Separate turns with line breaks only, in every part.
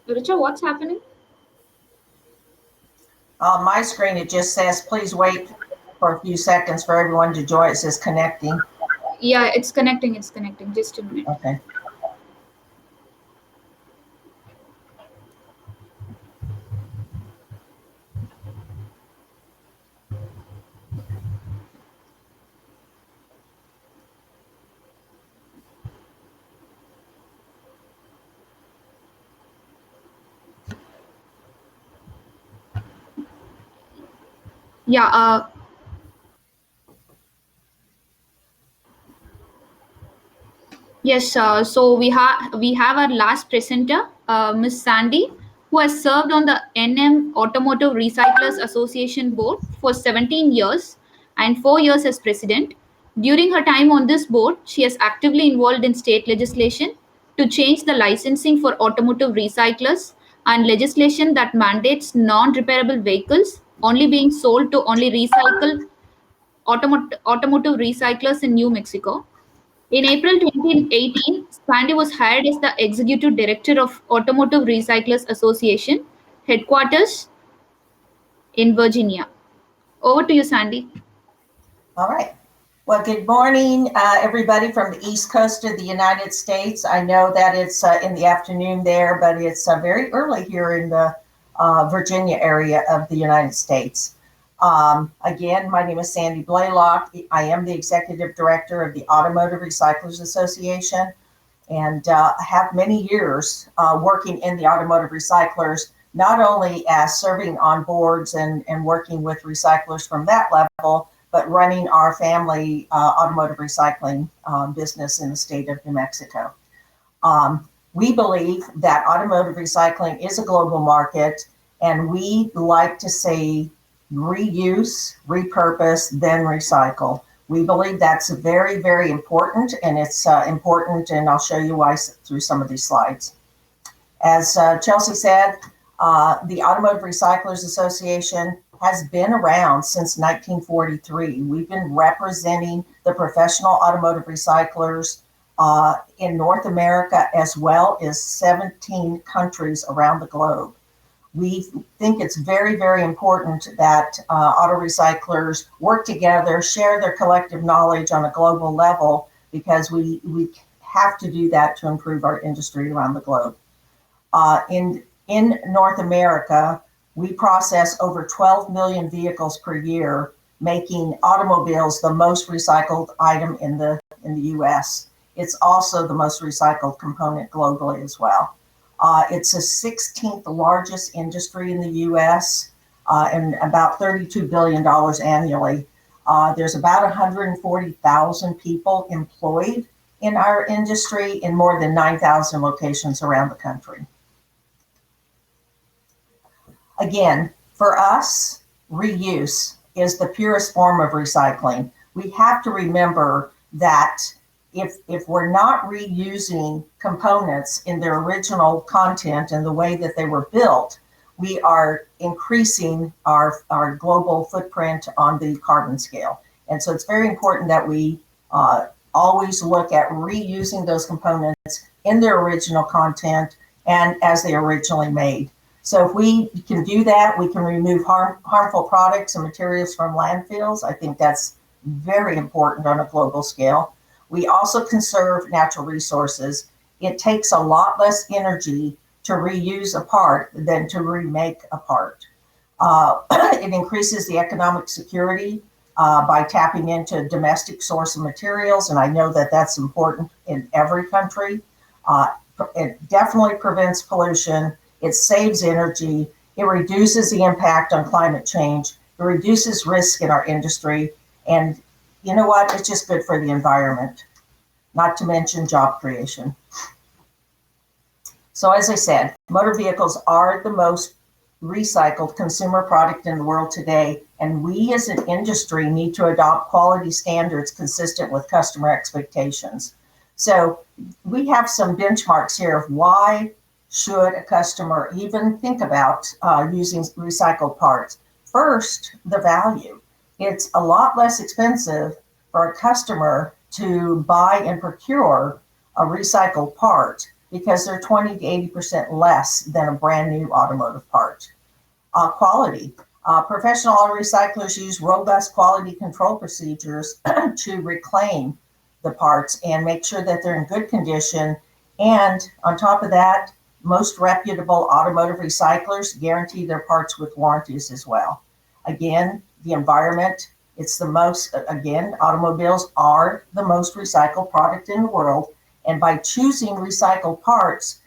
Richard, what's happening?
On my screen, it just says, please wait for a few seconds for everyone to join. It says connecting.
Yeah, it's connecting. It's connecting. Just a minute.
Okay.
Yeah. Yes. So we have our last presenter, Miss Sandy, who has served on the NM Automotive Recyclers Association board for 17 years and 4 years as president. During her time on this board, she has actively involved in state legislation to change the licensing for automotive recyclers and legislation that mandates non-repairable vehicles only being sold to only automotive recyclers in New Mexico. In April 2018, Sandy was hired as the executive director of Automotive Recyclers Association, headquarters in Virginia. Over to you, Sandy.
All right. Well, good morning, everybody from the East Coast of the United States. I know that it's in the afternoon there, but it's very early here in the Virginia area of the United States. Again, my name is Sandy Blalock. I am the executive director of the Automotive Recyclers Association, and have many years working in the automotive recyclers, not only as serving on boards and working with recyclers from that level, but running our family automotive recycling business in the state of New Mexico. We believe that automotive recycling is a global market, and we like to say reuse, repurpose, then recycle. We believe that's very, very important, and it's important, and I'll show you why through some of these slides. As Chelsea said, the Automotive Recyclers Association has been around since 1943. We've been representing the professional automotive recyclers in North America as well as 17 countries around the globe. We think it's very, very important that auto recyclers work together, share their collective knowledge on a global level, because we have to do that to improve our industry around the globe. In North America, we process over 12 million vehicles per year, making automobiles the most recycled item in the U.S. It's also the most recycled component globally as well. It's the 16th largest industry in the U.S. And about $32 billion annually. There's about 140,000 people employed in our industry in more than 9,000 locations around the country. Again, for us, reuse is the purest form of recycling. We have to remember that if we're not reusing components in their original content and the way that they were built, we are increasing our global footprint on the carbon scale. And so it's very important that we always look at reusing those components in their original content and as they originally made. So if we can do that, we can remove harmful products and materials from landfills. I think that's very important on a global scale. We also conserve natural resources. It takes a lot less energy to reuse a part than to remake a part. It increases the economic security by tapping into domestic source of materials, and I know that that's important in every country. It definitely prevents pollution. It saves energy. It reduces the impact on climate change. It reduces risk in our industry. And you know what? It's just good for the environment, not to mention job creation. So as I said, motor vehicles are the most recycled consumer product in the world today. And we as an industry need to adopt quality standards consistent with customer expectations. So we have some benchmarks here of why should a customer even think about using recycled parts. First, the value. It's a lot less expensive for a customer to buy and procure a recycled part because they're 20 to 80% less than a brand new automotive part. Quality. Professional auto recyclers use robust quality control procedures to reclaim the parts and make sure that they're in good condition. And on top of that, most reputable automotive recyclers guarantee their parts with warranties as well. Again, the environment, automobiles are the most recycled product in the world. And by choosing recycled parts,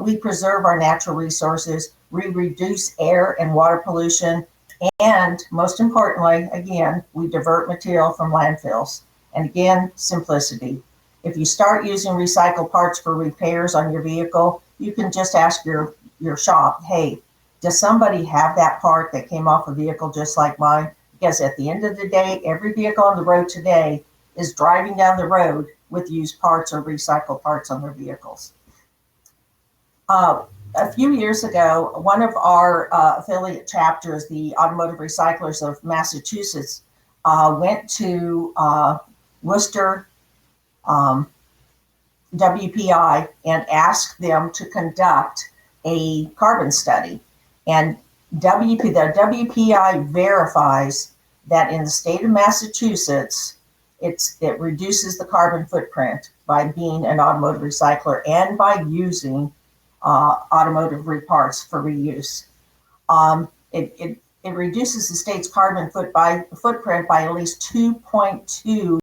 we preserve our natural resources, we reduce air and water pollution, and most importantly, again, we divert material from landfills. And again, simplicity. If you start using recycled parts for repairs on your vehicle, you can just ask your shop, hey, does somebody have that part that came off a vehicle just like mine? Because at the end of the day, every vehicle on the road today is driving down the road with used parts or recycled parts on their vehicles. A few years ago, one of our affiliate chapters, the Automotive Recyclers of Massachusetts, went to Worcester WPI and asked them to conduct a carbon study. And the WPI verifies that in the state of Massachusetts, it reduces the carbon footprint by being an automotive recycler and by using automotive reparts for reuse. It reduces the state's carbon footprint by at least 2.2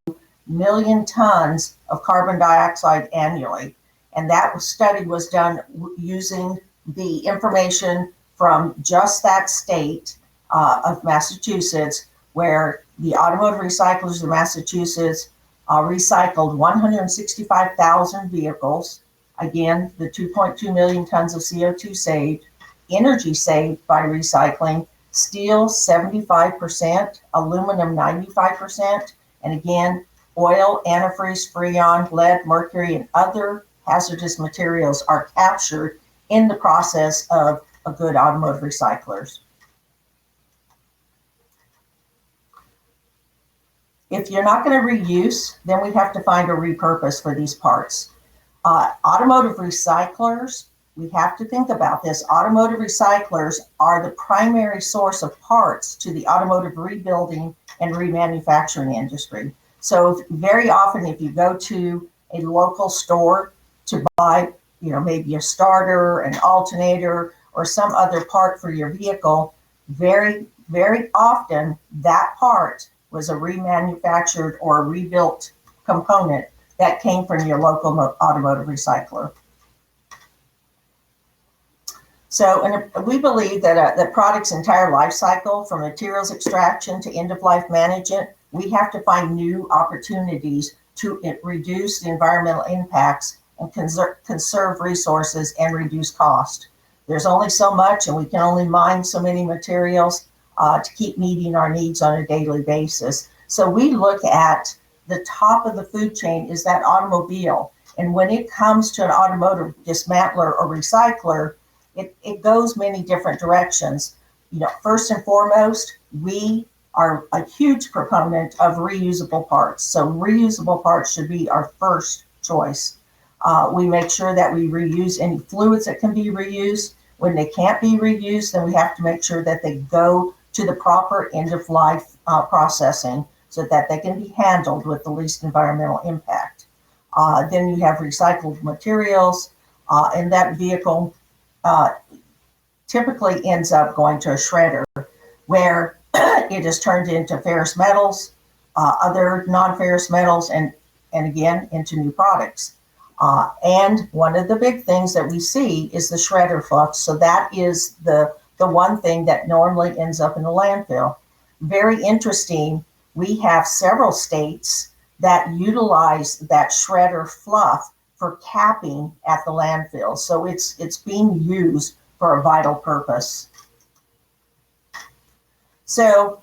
million tons of carbon dioxide annually. And that study was done using the information from just that state of Massachusetts, where the automotive recyclers of Massachusetts recycled 165,000 vehicles. Again, the 2.2 million tons of CO2 saved, energy saved by recycling, steel 75%, aluminum 95%, and again, oil, antifreeze, freon, lead, mercury, and other hazardous materials are captured in the process of a good automotive recyclers. If you're not going to reuse, then we have to find a repurpose for these parts. Automotive recyclers, we have to think about this. Automotive recyclers are the primary source of parts to the automotive rebuilding and remanufacturing industry. So very often, if you go to a local store to buy, maybe a starter, an alternator, or some other part for your vehicle, very, very often that part was a remanufactured or a rebuilt component that came from your local automotive recycler. So, and we believe that the product's entire life cycle, from materials extraction to end-of-life management, we have to find new opportunities to reduce the environmental impacts and conserve resources and reduce cost. There's only so much, and we can only mine so many materials to keep meeting our needs on a daily basis. So we look at the top of the food chain is that automobile. And when it comes to an automotive dismantler or recycler, it goes many different directions. First and foremost, we are a huge proponent of reusable parts. So reusable parts should be our first choice. We make sure that we reuse any fluids that can be reused. When they can't be reused, then we have to make sure that they go to the proper end-of-life processing so that they can be handled with the least environmental impact. Then you have recycled materials, and that vehicle typically ends up going to a shredder where it is turned into ferrous metals, other non-ferrous metals, and again, into new products. And one of the big things that we see is the shredder flux. So that is the one thing that normally ends up in the landfill. Very interesting. We have several states that utilize that shredder fluff for capping at the landfill. So it's being used for a vital purpose. So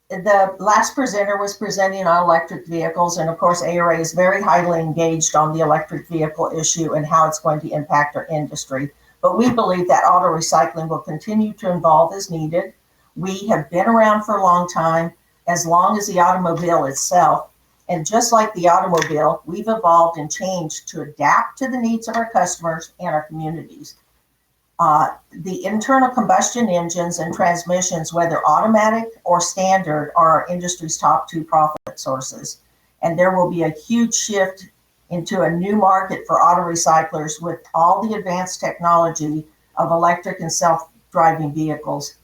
the last presenter was presenting on electric vehicles, and of course ARA is very highly engaged on the electric vehicle issue and how it's going to impact our industry. But we believe that auto recycling will continue to evolve as needed. We have been around for a long time, as long as the automobile itself, And just like the automobile, we've evolved and changed to adapt to the needs of our customers and our communities. The internal combustion engines and transmissions, whether automatic or standard, are our industry's top two profit sources. And there will be a huge shift into a new market for auto recyclers with all the advanced technology of electric and self-driving vehicles.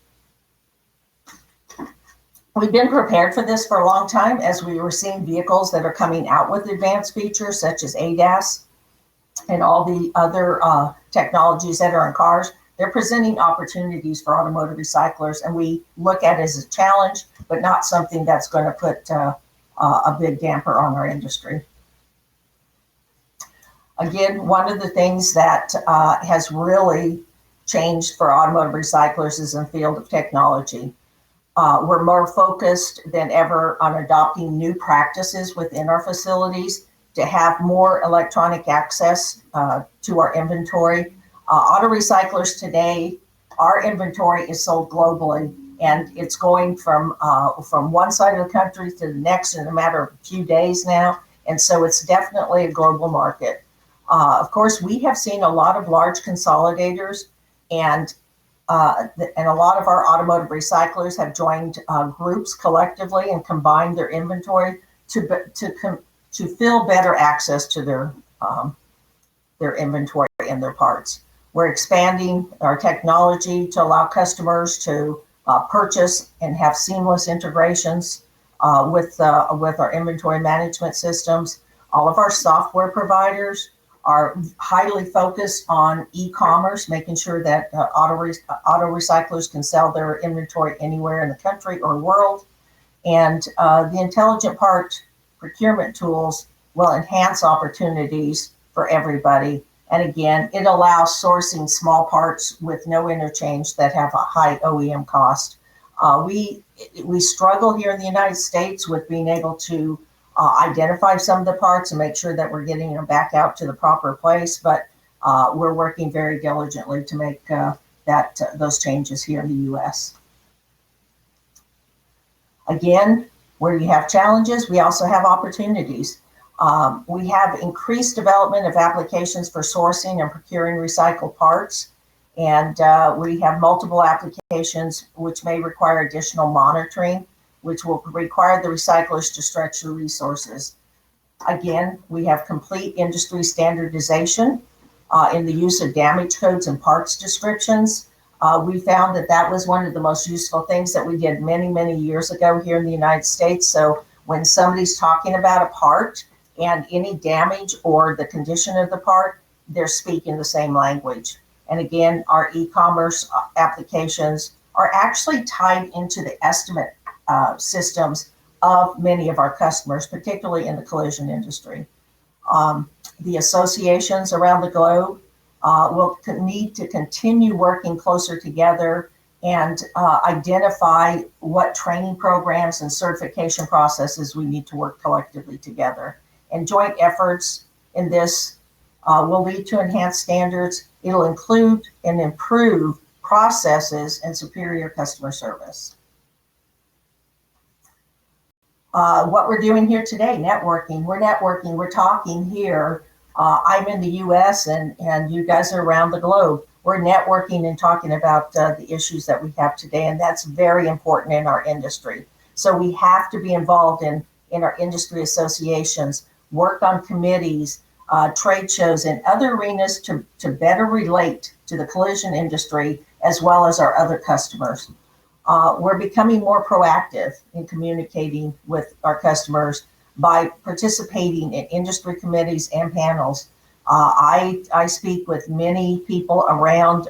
We've been prepared for this for a long time as we were seeing vehicles that are coming out with advanced features such as ADAS and all the other technologies that are in cars. They're presenting opportunities for automotive recyclers, and we look at it as a challenge, but not something that's going to put a big damper on our industry. Again, one of the things that has really changed for automotive recyclers is in the field of technology. We're more focused than ever on adopting new practices within our facilities to have more electronic access to our inventory. Auto recyclers today, our inventory is sold globally, and it's going from one side of the country to the next in a matter of a few days now. And so it's definitely a global market. Of course, we have seen a lot of large consolidators, and a lot of our automotive recyclers have joined groups collectively and combined their inventory to fill better access to their inventory and their parts. We're expanding our technology to allow customers to purchase and have seamless integrations with our inventory management systems. All of our software providers are highly focused on e-commerce, making sure that auto recyclers can sell their inventory anywhere in the country or world. And the intelligent part procurement tools will enhance opportunities for everybody. And again, it allows sourcing small parts with no interchange that have a high OEM cost. We struggle here in the United States with being able to identify some of the parts and make sure that we're getting them back out to the proper place. But we're working very diligently to make those changes here in the U.S. Again, where you have challenges, we also have opportunities. We have increased development of applications for sourcing and procuring recycled parts. And we have multiple applications which may require additional monitoring, which will require the recyclers to stretch their resources. Again, we have complete industry standardization in the use of damage codes and parts descriptions. We found that was one of the most useful things that we did many, many years ago here in the United States. So when somebody's talking about a part and any damage or the condition of the part, they're speaking the same language. And again, our e-commerce applications are actually tied into the estimate systems of many of our customers, particularly in the collision industry. The associations around the globe will need to continue working closer together and identify what training programs and certification processes we need to work collectively together. And joint efforts in this will lead to enhanced standards. It'll include and improve processes and superior customer service. What we're doing here today, networking. We're talking here. I'm in the US and you guys are around the globe. We're networking and talking about the issues that we have today, and that's very important in our industry. So we have to be involved in our industry associations, work on committees, trade shows, and other arenas to better relate to the collision industry as well as our other customers. We're becoming more proactive in communicating with our customers by participating in industry committees and panels. I speak with many people around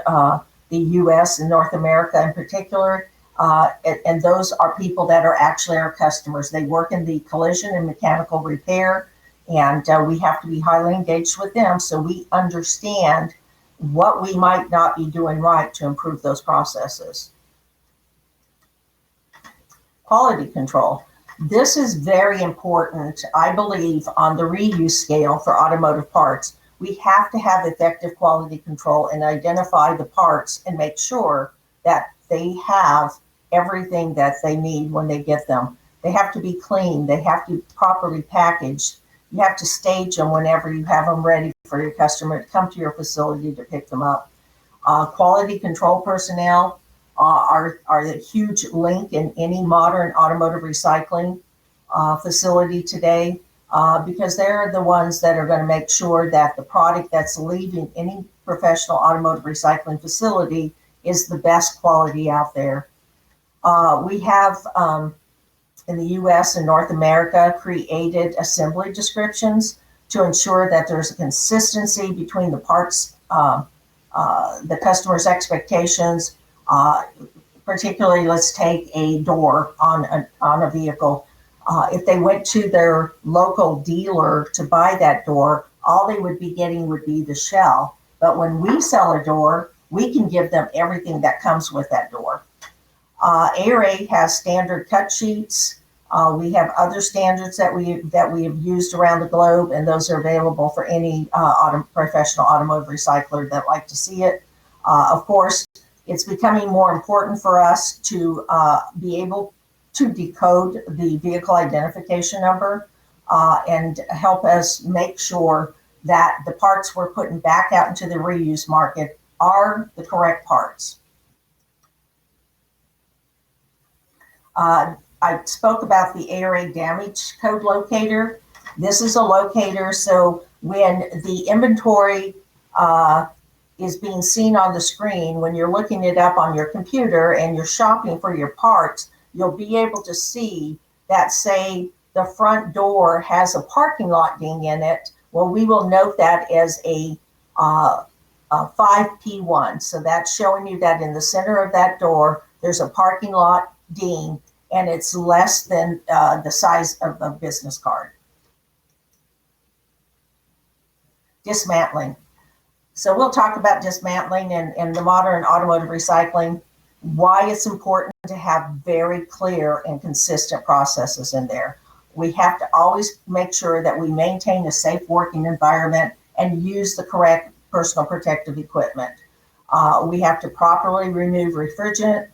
the U.S. and North America in particular, and those are people that are actually our customers. They work in the collision and mechanical repair, and we have to be highly engaged with them so we understand what we might not be doing right to improve those processes. Quality control. This is very important, I believe, on the reuse scale for automotive parts. We have to have effective quality control and identify the parts and make sure that they have everything that they need when they get them. They have to be clean. They have to be properly packaged. You have to stage them whenever you have them ready for your customer to come to your facility to pick them up. Quality control personnel are the huge link in any modern automotive recycling facility today, because they're the ones that are going to make sure that the product that's leaving any professional automotive recycling facility is the best quality out there. We have in the US and North America created assembly descriptions to ensure that there's a consistency between the parts, the customer's expectations. Particularly, let's take a door on a vehicle. If they went to their local dealer to buy that door, all they would be getting would be the shell. But when we sell a door, we can give them everything that comes with that door. ARA has standard cut sheets. We have other standards that we have used around the globe, and those are available for any professional automotive recycler that like to see it. Of course, it's becoming more important for us to be able to decode the vehicle identification number and help us make sure that the parts we're putting back out into the reuse market are the correct parts. I spoke about the ARA damage code locator. This is a locator, so when the inventory is being seen on the screen, when you're looking it up on your computer and you're shopping for your parts, you'll be able to see that, say, the front door has a parking lot ding in it. Well, we will note that as a 5P1. So that's showing you that in the center of that door, there's a parking lot ding, and it's less than the size of a business card. Dismantling. So we'll talk about dismantling and the modern automotive recycling, why it's important to have very clear and consistent processes in there. We have to always make sure that we maintain a safe working environment and use the correct personal protective equipment. We have to properly remove refrigerant,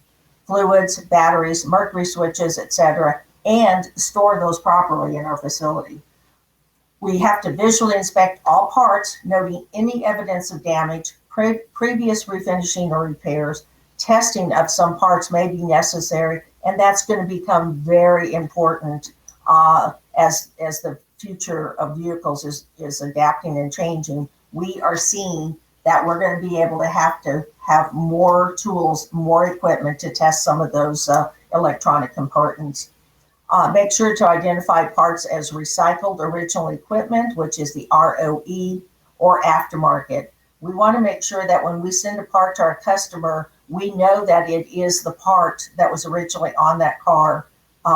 fluids, batteries, mercury switches, etc., and store those properly in our facility. We have to visually inspect all parts, noting any evidence of damage, previous refinishing or repairs. Testing of some parts may be necessary, and that's going to become very important as the future of vehicles is adapting and changing. We are seeing that we're going to be able to have more tools, more equipment to test some of those electronic components. Make sure to identify parts as recycled original equipment, which is the ROE, or aftermarket. We want to make sure that when we send a part to our customer, we know that it is the part that was originally on that car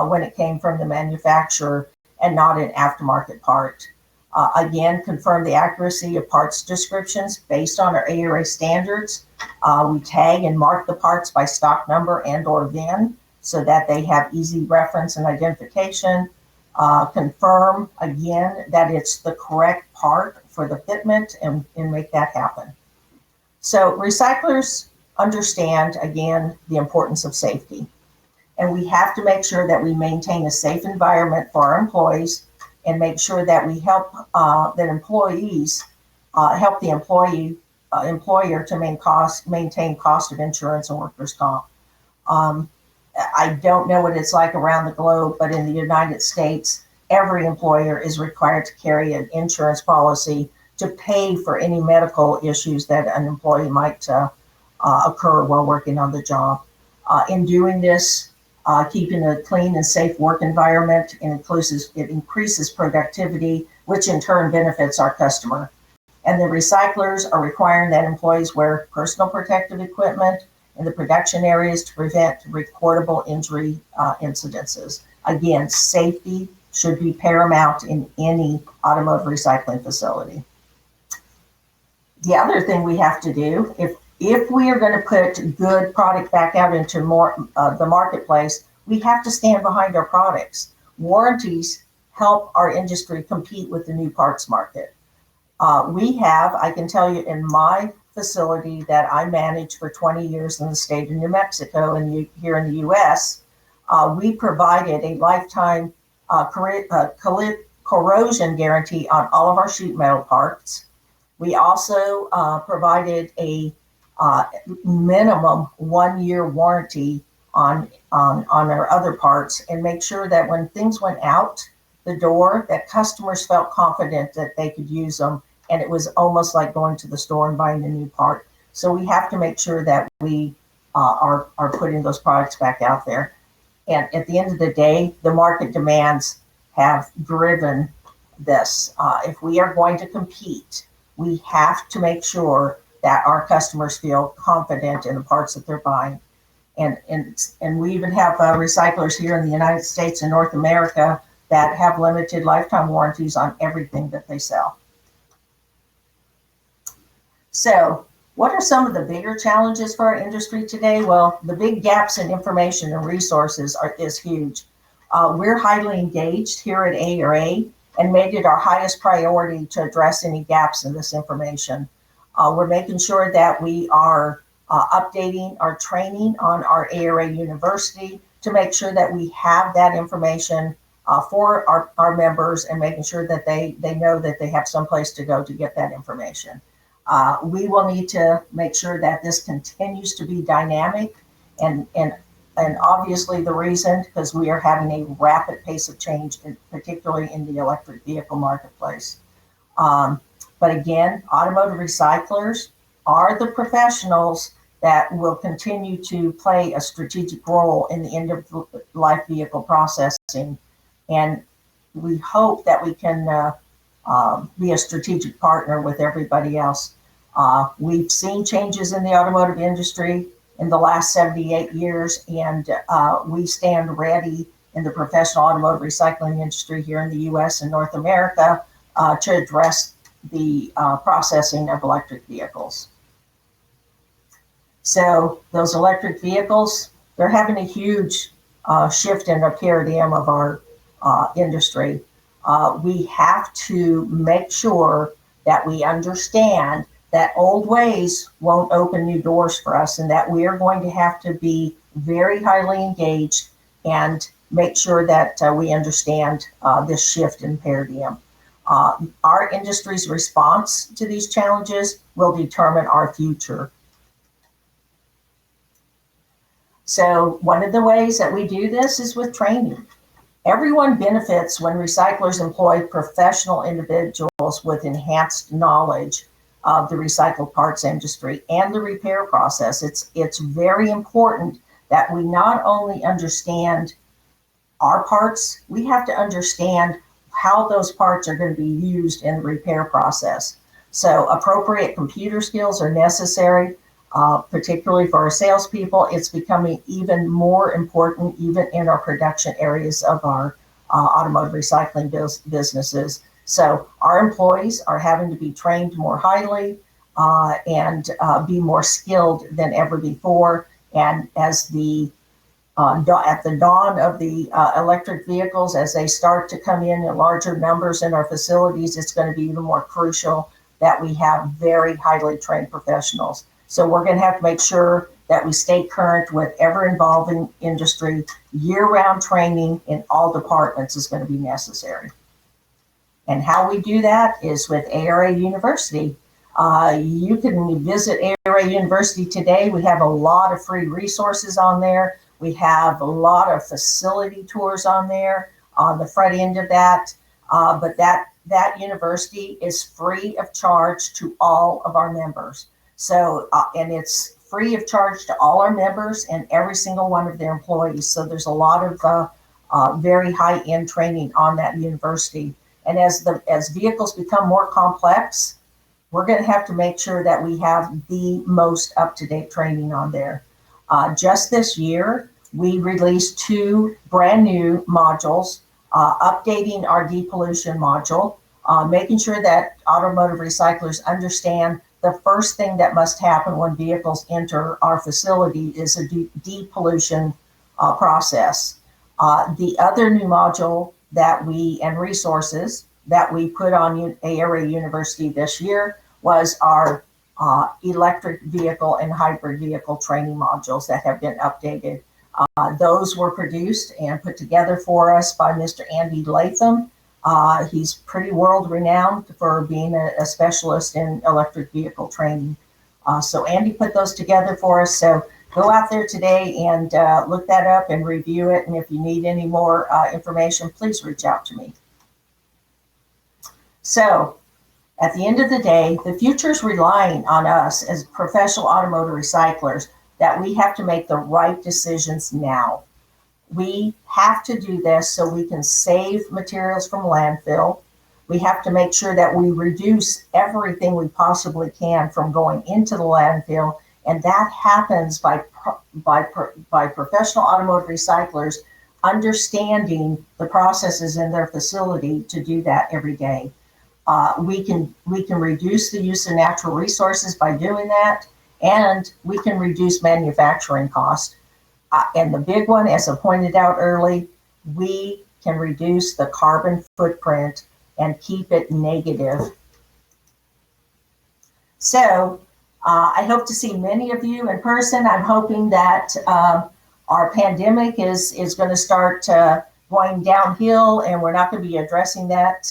when it came from the manufacturer and not an aftermarket part. Again, confirm the accuracy of parts descriptions based on our ARA standards. We tag and mark the parts by stock number and or VIN so that they have easy reference and identification. Confirm, again, that it's the correct part for the fitment and make that happen. So recyclers understand, again, the importance of safety. And we have to make sure that we maintain a safe environment for our employees and make sure that we help that employees help the employer to maintain cost of insurance and workers' comp. I don't know what it's like around the globe, but in the United States, every employer is required to carry an insurance policy to pay for any medical issues that an employee might occur while working on the job. In doing this, keeping a clean and safe work environment, it increases productivity, which in turn benefits our customer. And the recyclers are requiring that employees wear personal protective equipment in the production areas to prevent recordable injury incidences. Again, safety should be paramount in any automotive recycling facility. The other thing we have to do, if we are going to put good product back out into the marketplace, we have to stand behind our products. Warranties help our industry compete with the new parts market. I can tell you in my facility that I managed for 20 years in the state of New Mexico and here in the US, We provided a lifetime corrosion guarantee on all of our sheet metal parts. We also provided a minimum 1 year warranty on our other parts, and make sure that when things went out the door, that customers felt confident that they could use them, and it was almost like going to the store and buying a new part. So we have to make sure that we are putting those products back out there. And at the end of the day, the market demands have driven this. If we are going to compete, we have to make sure that our customers feel confident in the parts that they're buying. And we even have recyclers here in the United States and North America that have limited lifetime warranties on everything that they sell. So, what are some of the bigger challenges for our industry today? Well, the big gaps in information and resources is huge. We're highly engaged here at ARA and made it our highest priority to address any gaps in this information. We're making sure that we are updating our training on our ARA University to make sure that we have that information for our members, and making sure that they know that they have someplace to go to get that information. We will need to make sure that this continues to be dynamic, and obviously the reason, because we are having a rapid pace of change, particularly in the electric vehicle marketplace. But again, automotive recyclers are the professionals that will continue to play a strategic role in the end-of-life vehicle processing. And we hope that we can be a strategic partner with everybody else. We've seen changes in the automotive industry in the last 78 years, and we stand ready in the professional automotive recycling industry here in the U.S. and North America to address the processing of electric vehicles. So those electric vehicles, they're having a huge shift in the paradigm of our industry. We have to make sure that we understand that old ways won't open new doors for us, and that we are going to have to be very highly engaged and make sure that we understand this shift in paradigm. Our industry's response to these challenges will determine our future. So one of the ways that we do this is with training. Everyone benefits when recyclers employ professional individuals with enhanced knowledge of the recycled parts industry and the repair process. It's very important that we not only understand our parts, we have to understand how those parts are going to be used in the repair process. So appropriate computer skills are necessary, particularly for our salespeople. It's becoming even more important even in our production areas of our automotive recycling businesses. So our employees are having to be trained more highly and be more skilled than ever before. And as at the dawn of the electric vehicles, as they start to come in larger numbers in our facilities, it's going to be even more crucial that we have very highly trained professionals. So we're going to have to make sure that we stay current with ever-evolving industry. Year-round training in all departments is going to be necessary. And how we do that is with ARA University. You can visit ARA University today. We have a lot of free resources on there. We have a lot of facility tours on there on the front end of that. But that university is free of charge to all of our members. So, and it's free of charge to all our members and every single one of their employees. So there's a lot of very high-end training on that university. And as vehicles become more complex, we're going to have to make sure that we have the most up-to-date training on there. Just this year, we released 2 brand new modules, updating our depollution module, making sure that automotive recyclers understand the first thing that must happen when vehicles enter our facility is a depollution process. The other new module and resources that we put on ARA University this year was our electric vehicle and hybrid vehicle training modules that have been updated. Those were produced and put together for us by Mr. Andy Latham. He's pretty world renowned for being a specialist in electric vehicle training. So Andy put those together for us. So go out there today and look that up and review it. And if you need any more information, please reach out to me. So at the end of the day, the future is relying on us as professional automotive recyclers that we have to make the right decisions now. We have to do this so we can save materials from landfill. We have to make sure that we reduce everything we possibly can from going into the landfill, and that happens by professional automotive recyclers understanding the processes in their facility to do that every day. We can reduce the use of natural resources by doing that, and we can reduce manufacturing costs. And the big one, as I pointed out early, we can reduce the carbon footprint and keep it negative. So I hope to see many of you in person. I'm hoping that our pandemic is going to start going downhill, and we're not going to be addressing that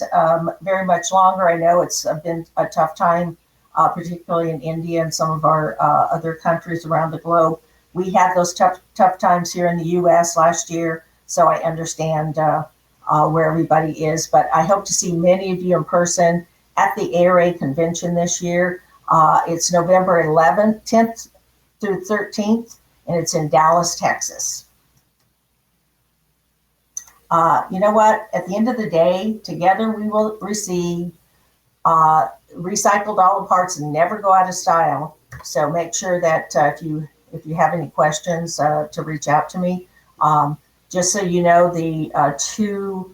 very much longer. I know it's been a tough time, particularly in India and some of our other countries around the globe. We had those tough times here in the U.S. last year, so I understand where everybody is. But I hope to see many of you in person at the ARA convention this year. It's November 11th, 10th through 13th, and it's in Dallas, Texas. You know what? At the end of the day, together we will receive recycled auto parts and never go out of style. So make sure that if you have any questions, to reach out to me. Just so you know, the two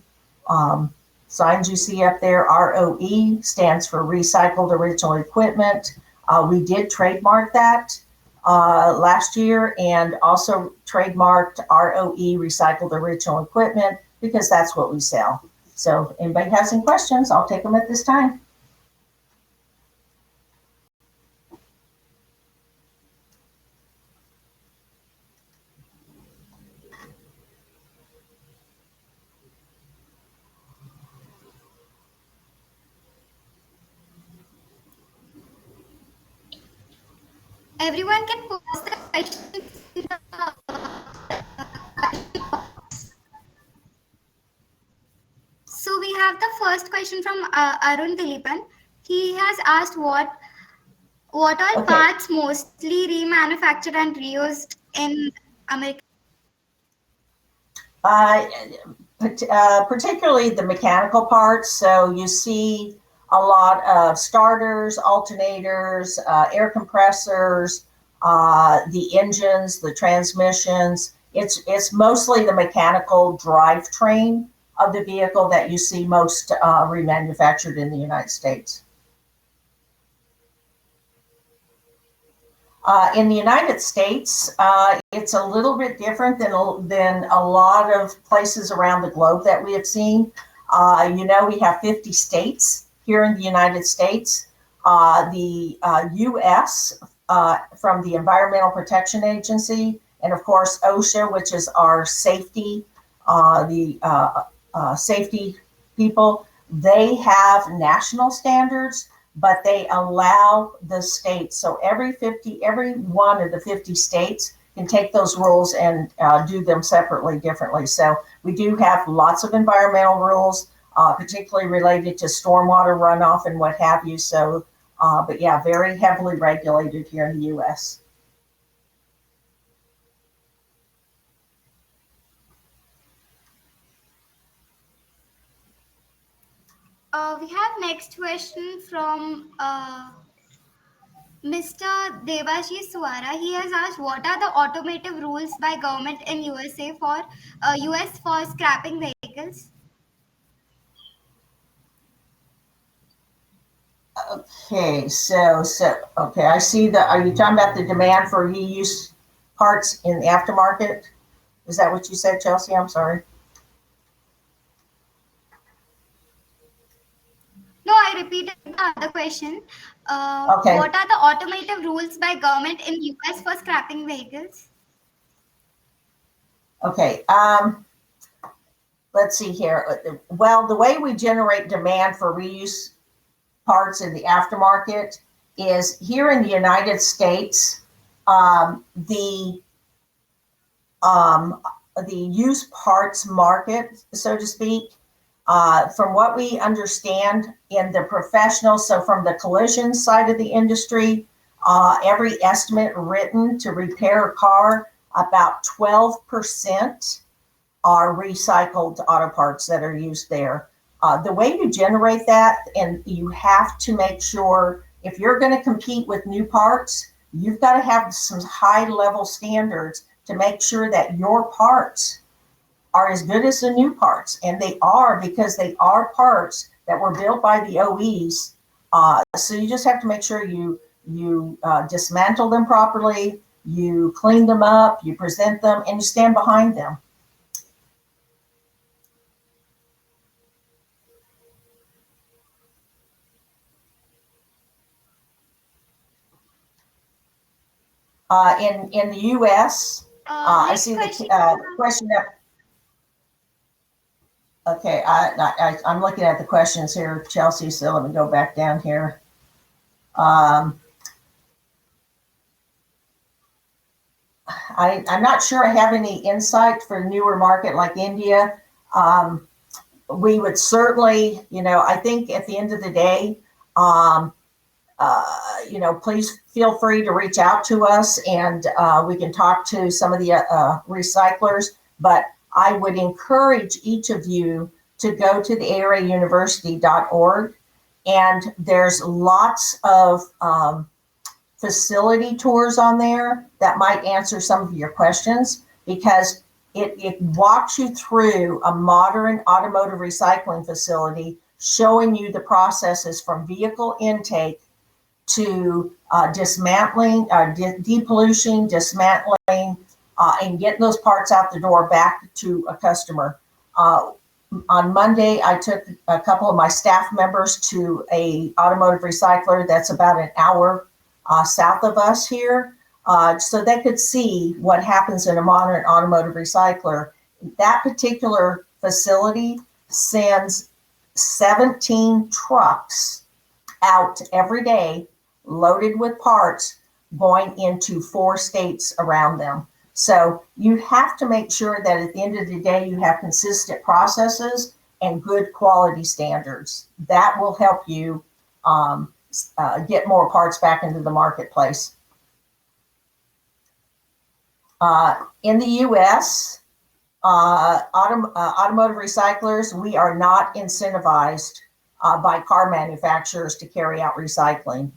signs you see up there, ROE stands for Recycled Original Equipment. We did trademark that last year, and also trademarked ROE, Recycled Original Equipment, because that's what we sell. So if anybody has any questions, I'll take them at this time.
Everyone can post the questions in the So we have the first question from Arun Dilipan. He has asked what all parts mostly remanufactured and reused in America.
Particularly the mechanical parts. So you see a lot of starters, alternators, air compressors, the engines, the transmissions. It's mostly the mechanical drivetrain of the vehicle that you see most remanufactured in the United States. In the United States, it's a little bit different than a lot of places around the globe that we have seen. We have 50 states here in the United States. The U.S., from the Environmental Protection Agency, and of course OSHA, which is our safety, safety people, they have national standards, but they allow the states. So every one of the 50 states can take those rules and do them separately, differently. So we do have lots of environmental rules, particularly related to stormwater runoff and what have you. So, but yeah, very heavily regulated here in the U.S.
We have next question from Mr. Devashish Suara. He has asked, what are the automotive rules by government in USA for US for scrapping vehicles?
Okay, okay, I see that. Are you talking about the demand for reuse parts in the aftermarket? Is that what you said, Chelsea? I'm sorry.
No, I repeated the other question.
Okay.
What are the automotive rules by government in US for scrapping vehicles?
Okay. Let's see here. Well, the way we generate demand for reuse parts in the aftermarket is here in the United States, the used parts market, so to speak, from what we understand in the professional, so from the collision side of the industry, every estimate written to repair a car, about 12% are recycled auto parts that are used there. The way you generate that, and you have to make sure if you're going to compete with new parts, you've got to have some high level standards to make sure that your parts are as good as the new parts. And they are, because they are parts that were built by the OEs. So you just have to make sure you dismantle them properly, you clean them up, you present them, and you stand behind them. In the U.S., I see the question that. Okay, I'm looking at the questions here, Chelsea. So let me go back down here. I'm not sure I have any insight for a newer market like India. We would certainly, I think at the end of the day, please feel free to reach out to us, and we can talk to some of the recyclers. But I would encourage each of you to go to the arauniversity.org, and there's lots of facility tours on there that might answer some of your questions, because it walks you through a modern automotive recycling facility, showing you the processes from vehicle intake to dismantling, depollution, dismantling, and getting those parts out the door back to a customer. On Monday, I took a couple of my staff members to a automotive recycler that's about an hour south of us here, so they could see what happens in a modern automotive recycler. That particular facility sends 17 trucks out every day loaded with parts going into 4 states around them. So you have to make sure that at the end of the day, you have consistent processes and good quality standards. That will help you get more parts back into the marketplace. In the U.S., automotive recyclers, we are not incentivized by car manufacturers to carry out recycling.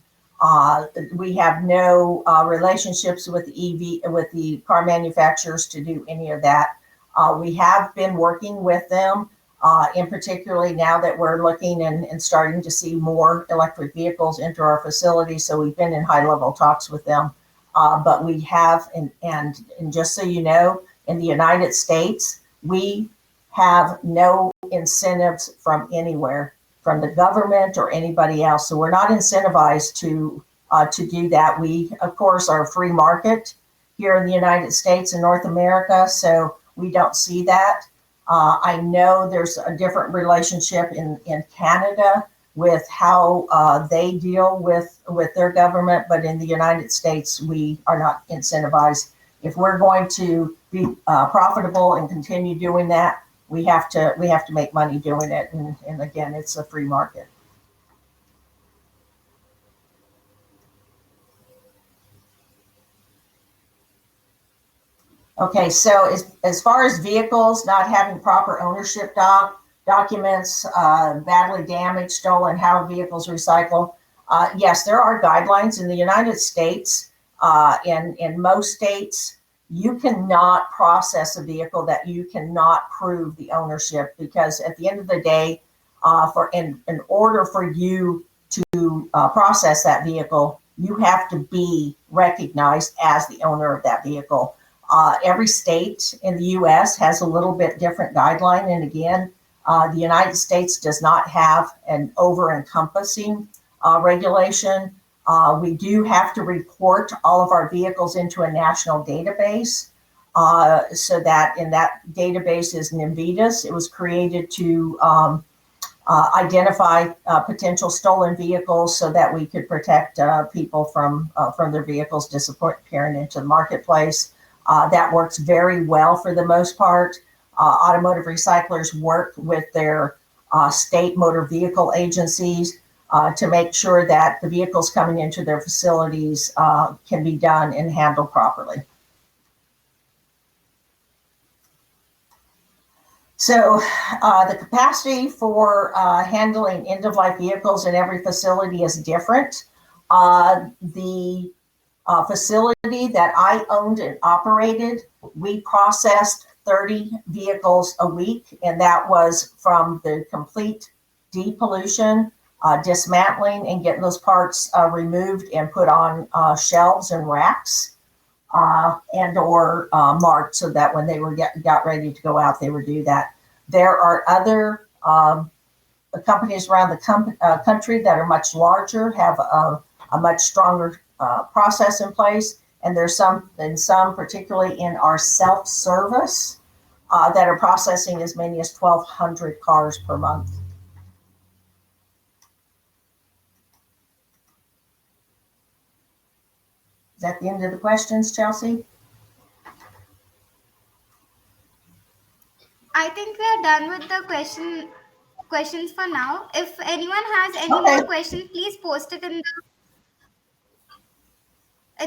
We have no relationships with the car manufacturers to do any of that. We have been working with them, in particularly now that we're looking and starting to see more electric vehicles enter our facility. So we've been in high-level talks with them. But we have, and just so you know, in the United States, we have no incentives from anywhere, from the government or anybody else. So we're not incentivized to do that. We, of course, are a free market here in the United States and North America, so we don't see that. I know there's a different relationship in Canada with how they deal with their government, but in the United States, we are not incentivized. If we're going to be profitable and continue doing that, we have to make money doing it. And again, it's a free market. Okay, so as far as vehicles not having proper ownership documents, badly damaged, stolen, how vehicles recycle, yes, there are guidelines in the United States. In most states, you cannot process a vehicle that you cannot prove the ownership, because at the end of the day, in order for you to process that vehicle, you have to be recognized as the owner of that vehicle. Every state in the U.S. has a little bit different guideline, and again, the United States does not have an over-encompassing regulation. We do have to report all of our vehicles into a national database. so that in that database is Nimbidus. It was created to identify potential stolen vehicles so that we could protect people from their vehicles disappearing into the marketplace. That works very well for the most part. Automotive recyclers work with their state motor vehicle agencies to make sure that the vehicles coming into their facilities can be done and handled properly. So the capacity for handling end-of-life vehicles in every facility is different. The facility that I owned and operated, we processed 30 vehicles a week, and that was from the complete depollution, dismantling, and getting those parts removed and put on shelves and racks, and or marked so that when they were got ready to go out, they would do that. There are other companies around the country that are much larger, have a much stronger process in place, and there's some, particularly in our self-service, that are processing as many as 1,200 cars per month. Is that the end of the questions, Chelsea?
I think we are done with the questions for now. If anyone has any more questions, please post it in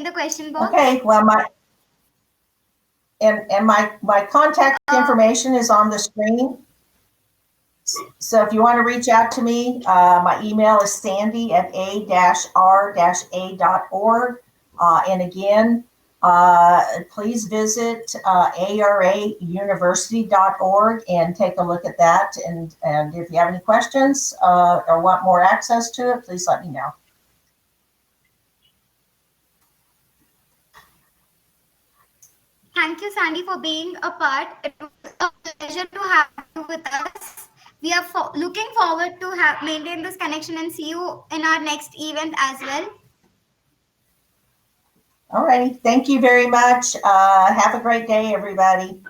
the question box.
Okay. Well, my contact information is on the screen. So if you want to reach out to me, my email is sandy@a-r-a.org. And again, please visit arauniversity.org and take a look at that. And if you have any questions or want more access to it, please let me know.
Thank you, Sandy, for being a part. It was a pleasure to have you with us. We are looking forward to maintain this connection and see you in our next event as well.
All right. Thank you very much. Have a great day, everybody.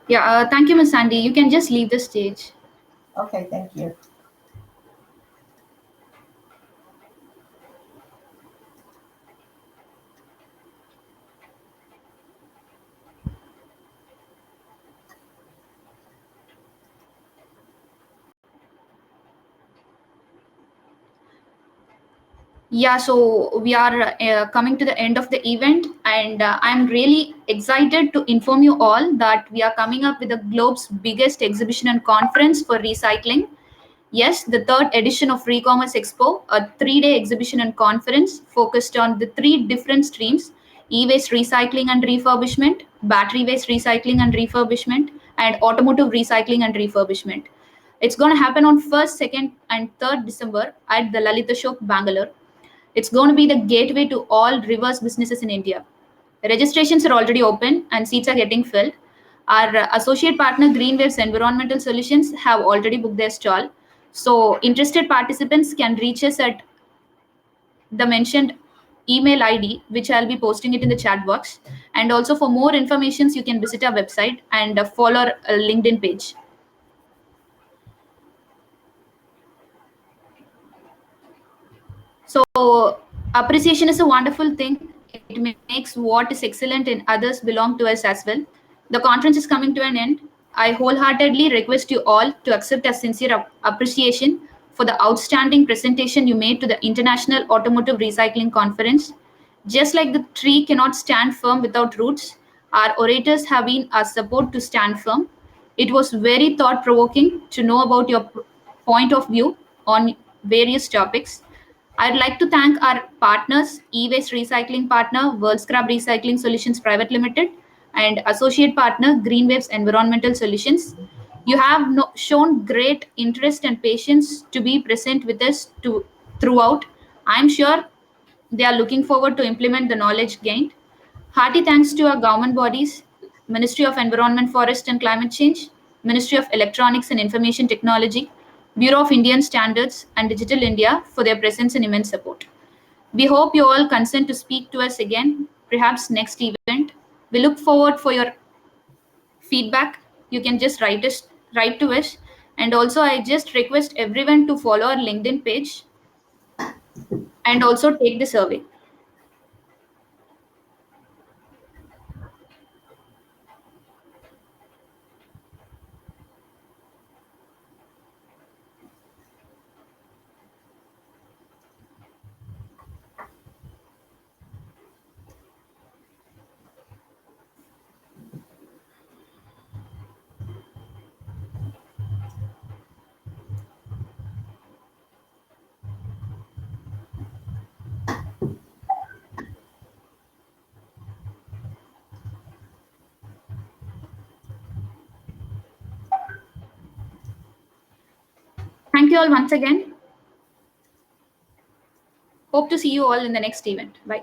Yeah, thank you, Ms. Sandy. You can just leave the stage.
Okay, thank you.
Yeah, so we are coming to the end of the event, and I'm really excited to inform you all that we are coming up with the globe's biggest exhibition and conference for recycling. Yes, the third edition of Recommerce Expo, a 3-day exhibition and conference focused on the 3 different streams: e-waste recycling and refurbishment, battery waste recycling and refurbishment, and automotive recycling and refurbishment. It's going to happen on 1st, 2nd, and 3rd December at the Lalita Shop, Bangalore. It's going to be the gateway to all reverse businesses in India. Registrations are already open and seats are getting filled. Our associate partner, Green Waves Environmental Solutions, have already booked their stall. So interested participants can reach us at the mentioned email ID, which I'll be posting it in the chat box. And also for more information, you can visit our website and follow our LinkedIn page. So appreciation is a wonderful thing. It makes what is excellent in others belong to us as well. The conference is coming to an end. I wholeheartedly request you all to accept a sincere appreciation for the outstanding presentation you made to the International Automotive Recycling Conference. Just like the tree cannot stand firm without roots, our orators have been our support to stand firm. It was very thought-provoking to know about your point of view on various topics. I'd like to thank our partners, e-waste recycling partner, World Scrap Recycling Solutions Private Limited, and associate partner, Green Waves Environmental Solutions. You have shown great interest and patience to be present with us throughout. I'm sure they are looking forward to implement the knowledge gained. Hearty thanks to our government bodies, Ministry of Environment, Forest and Climate Change, Ministry of Electronics and Information Technology, Bureau of Indian Standards, and Digital India for their presence and immense support. We hope you all consent to speak to us again, perhaps next event. We look forward for your feedback. You can just write to us. And also, I just request everyone to follow our LinkedIn page and also take the survey. Thank you all once again. Hope to see you all in the next event. Bye.